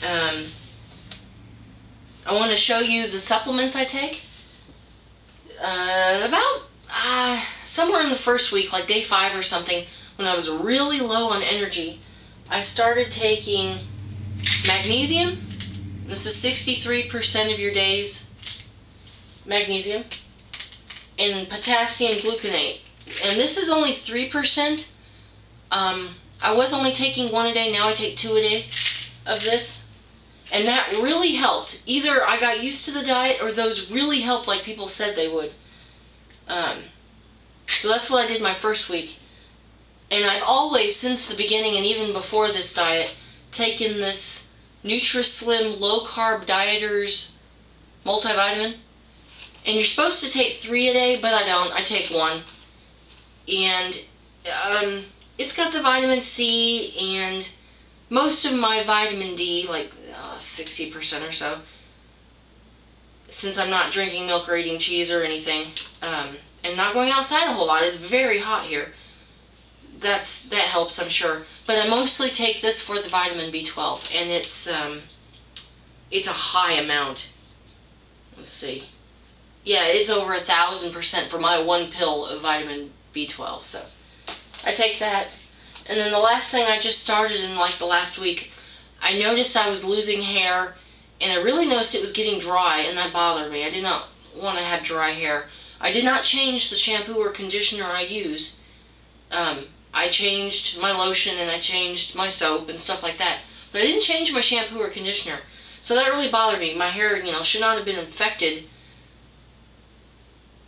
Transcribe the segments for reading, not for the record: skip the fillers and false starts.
I want to show you the supplements I take. About somewhere in the first week, like day 5 or something, when I was really low on energy, I started taking magnesium. This is 63% of your day's magnesium. And potassium gluconate. And this is only 3%. I was only taking 1 a day, now I take 2 a day of this. And that really helped. Either I got used to the diet or those really helped like people said they would. So that's what I did my first week. And I've always, since the beginning and even before this diet, taken this NutriSlim Low Carb Dieters multivitamin. And you're supposed to take 3 a day, but I don't. I take 1. And it's got the vitamin C and most of my vitamin D, like 60% or so, since I'm not drinking milk or eating cheese or anything, and not going outside a whole lot. It's very hot here. That helps, I'm sure. But I mostly take this for the vitamin B12, and it's a high amount. Let's see. Yeah, it's over 1,000% for my 1 pill of vitamin B12. So I take that. And then the last thing I just started in like the last week, I noticed I was losing hair, and I really noticed it was getting dry, and that bothered me. I did not want to have dry hair. I did not change the shampoo or conditioner I use. I changed my lotion and I changed my soap and stuff like that. But I didn't change my shampoo or conditioner. So that really bothered me. My hair, should not have been infected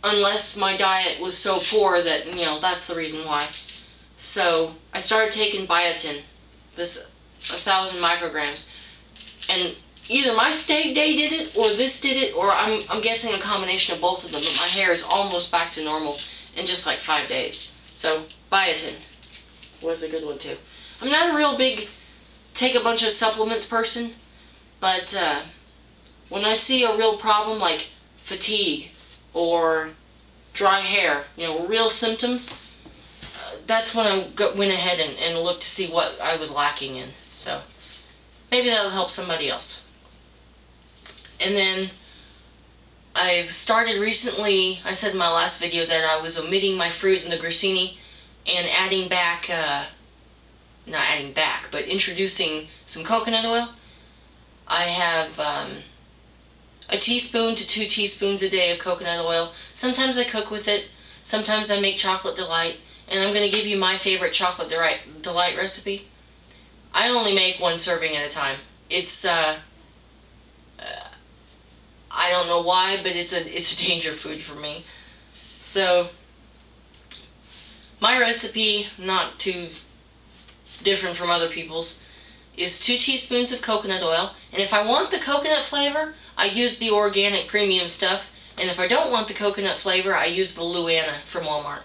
unless my diet was so poor that, that's the reason why. So I started taking biotin, this 1,000 micrograms. And either my steak day did it, or this did it, or I'm guessing a combination of both of them, but my hair is almost back to normal in just like 5 days. So biotin was a good one too. I'm not a real big take a bunch of supplements person, but when I see a real problem like fatigue or dry hair, real symptoms, that's when I went ahead and looked to see what I was lacking in. So maybe that'll help somebody else. And then I've started recently, I said in my last video that I was omitting my fruit and the grissini and adding back, not adding back, but introducing some coconut oil. I have a teaspoon to 2 teaspoons a day of coconut oil. Sometimes I cook with it, sometimes I make chocolate delight, and I'm going to give you my favorite chocolate delight recipe. I only make 1 serving at a time. It's I don't know why, but it's a danger food for me. So my recipe, not too different from other people's, is 2 teaspoons of coconut oil. And if I want the coconut flavor, I use the organic premium stuff. And if I don't want the coconut flavor, I use the Luana from Walmart.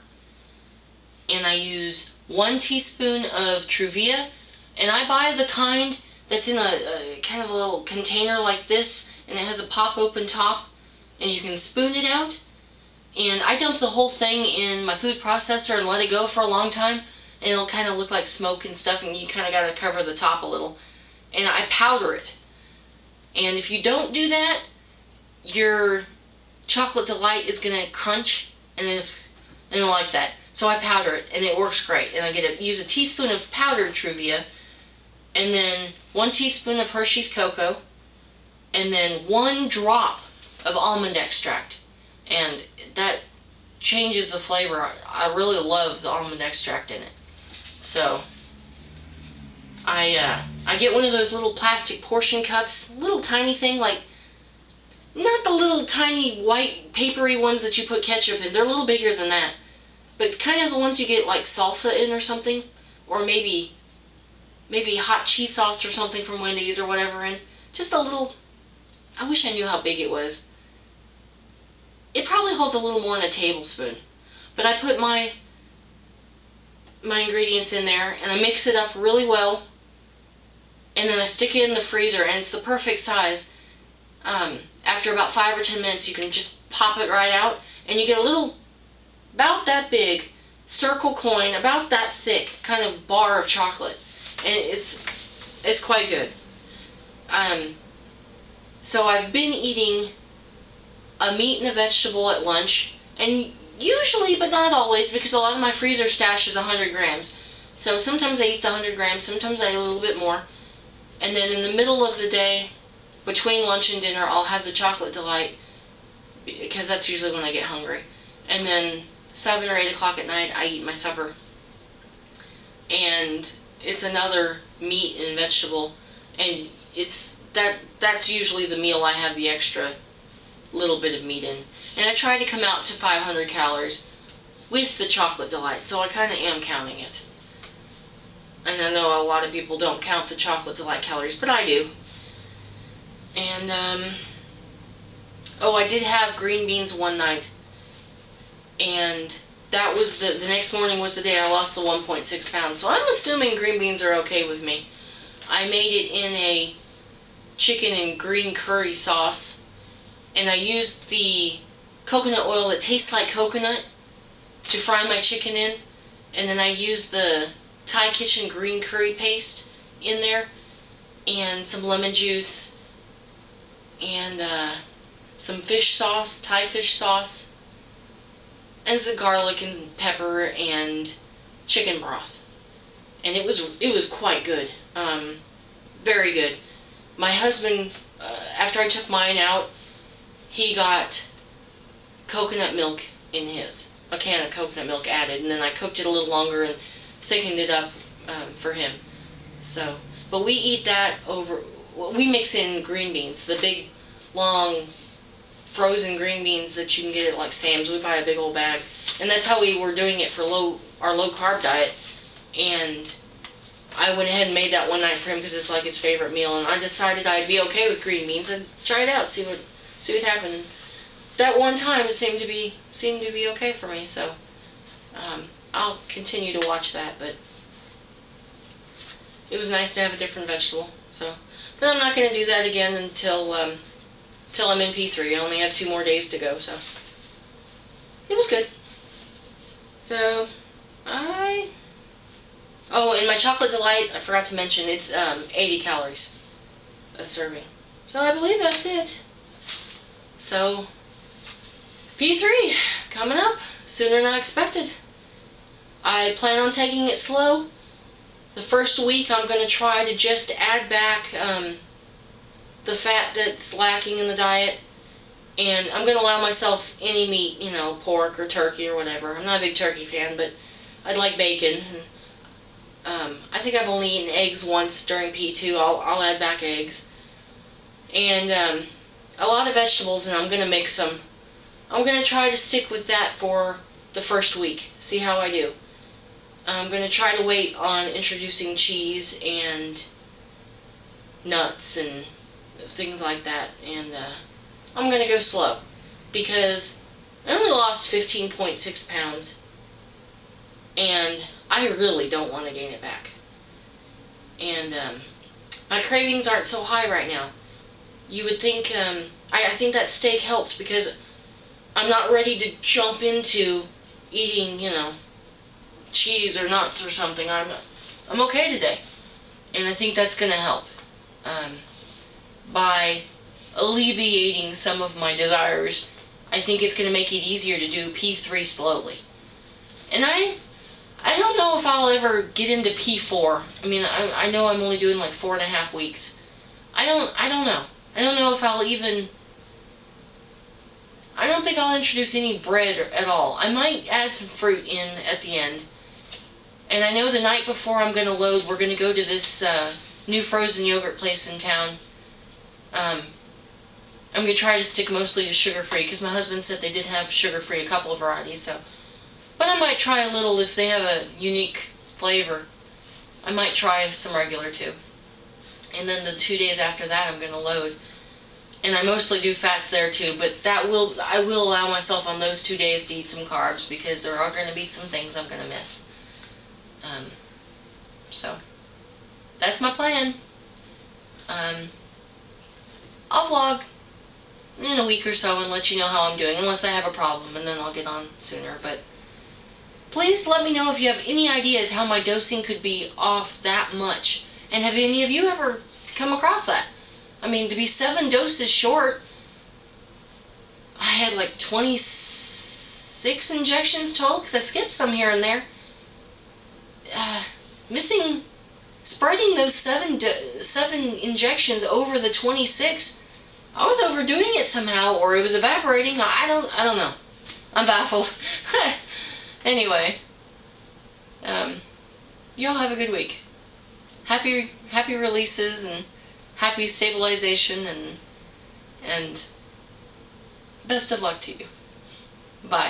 And I use 1 teaspoon of Truvia. And I buy the kind that's in a kind of a little container like this, and it has a pop-open top, and you can spoon it out. And I dump the whole thing in my food processor and let it go for a long time, and it'll kind of look like smoke and stuff, and you kind of got to cover the top a little. And I powder it. And if you don't do that, your chocolate delight is going to crunch, and I don't like that. So I powder it, and it works great. And I use a teaspoon of powdered Truvia, and then 1 teaspoon of Hershey's cocoa, and then 1 drop of almond extract. And that changes the flavor. I really love the almond extract in it. So I get one of those little plastic portion cups, little tiny thing, like not the little tiny white papery ones that you put ketchup in. They're a little bigger than that, but kind of the ones you get like salsa in or something, or maybe hot cheese sauce or something from Wendy's or whatever in. Just a little. I wish I knew how big it was. It probably holds a little more than a tablespoon. But I put my ingredients in there, and I mix it up really well, and then I stick it in the freezer, and it's the perfect size. After about 5 or 10 minutes, you can just pop it right out, and you get a little, about that big, circle coin, about that thick, kind of bar of chocolate. And it's quite good. So I've been eating a meat and a vegetable at lunch, and usually, but not always, because a lot of my freezer stash is 100 grams. So sometimes I eat the 100 grams, sometimes I eat a little bit more. And then in the middle of the day, between lunch and dinner, I'll have the chocolate delight, because that's usually when I get hungry. And then 7 or 8 o'clock at night, I eat my supper. And it's another meat and vegetable, and that's usually the meal I have the extra little bit of meat in. And I try to come out to 500 calories with the chocolate delight, so I kind of am counting it. And I know a lot of people don't count the chocolate delight calories, but I do. And oh, I did have green beans one night, and that was the next morning was the day I lost the 1.6 pounds. So I'm assuming green beans are okay with me. I made it in a chicken and green curry sauce, and I used the coconut oil that tastes like coconut to fry my chicken in, and then I used the Thai Kitchen green curry paste in there, and some lemon juice, and some fish sauce, Thai fish sauce, and some garlic and pepper and chicken broth. And it was quite good, very good. My husband, after I took mine out, he got coconut milk in his, a can of coconut milk added, and then I cooked it a little longer and thickened it up for him. So, but we eat that over, we mix in green beans, the big, long, frozen green beans that you can get at like Sam's. We buy a big old bag, and that's how we were doing it for our low carb diet. And I went ahead and made that one night for him because it's like his favorite meal, and I decided I'd be okay with green beans and try it out, see what happened. That one time it seemed to be okay for me, so I'll continue to watch that. But it was nice to have a different vegetable. So, but I'm not going to do that again until I'm in P3. I only have 2 more days to go, so it was good. So oh, and my chocolate delight, I forgot to mention, it's 80 calories a serving. So I believe that's it. So P3 coming up sooner than I expected. I plan on taking it slow. The first week I'm going to try to just add back the fat that's lacking in the diet, and I'm going to allow myself any meat, you know, pork or turkey or whatever. I'm not a big turkey fan, but I'd like bacon. I think I've only eaten eggs once during P2. I'll add back eggs. And a lot of vegetables, and I'm going to mix them. I'm going to try to stick with that for the first week, see how I do. I'm going to try to wait on introducing cheese and nuts and things like that, and I'm going to go slow because I only lost 15.6 pounds, and I really don't want to gain it back. And my cravings aren't so high right now. You would think, I think that steak helped because I'm not ready to jump into eating, you know, cheese or nuts or something. I'm okay today, and I think that's going to help by alleviating some of my desires. I think it's going to make it easier to do P3 slowly. And I don't know if I'll ever get into P4. I mean, I know I'm only doing like 4.5 weeks. I don't know. I don't know if I'll even, I don't think I'll introduce any bread at all. I might add some fruit in at the end. And I know the night before I'm going to load, we're going to go to this new frozen yogurt place in town. I'm going to try to stick mostly to sugar-free, because my husband said they did have sugar-free, a couple of varieties. So, but I might try a little if they have a unique flavor. I might try some regular too. And then the 2 days after that, I'm going to load. And I mostly do fats there too, but I will allow myself on those 2 days to eat some carbs, because there are going to be some things I'm going to miss. So that's my plan. I'll vlog in a week or so and let you know how I'm doing, unless I have a problem, and then I'll get on sooner. But please let me know if you have any ideas how my dosing could be off that much. And have any of you ever come across that? I mean, to be 7 doses short, I had like 26 injections total, because I skipped some here and there. Spreading those seven injections over the 26, I was overdoing it somehow, or it was evaporating. I don't know. I'm baffled. Anyway, y'all have a good week. Happy releases and happy stabilization, and best of luck to you. Bye.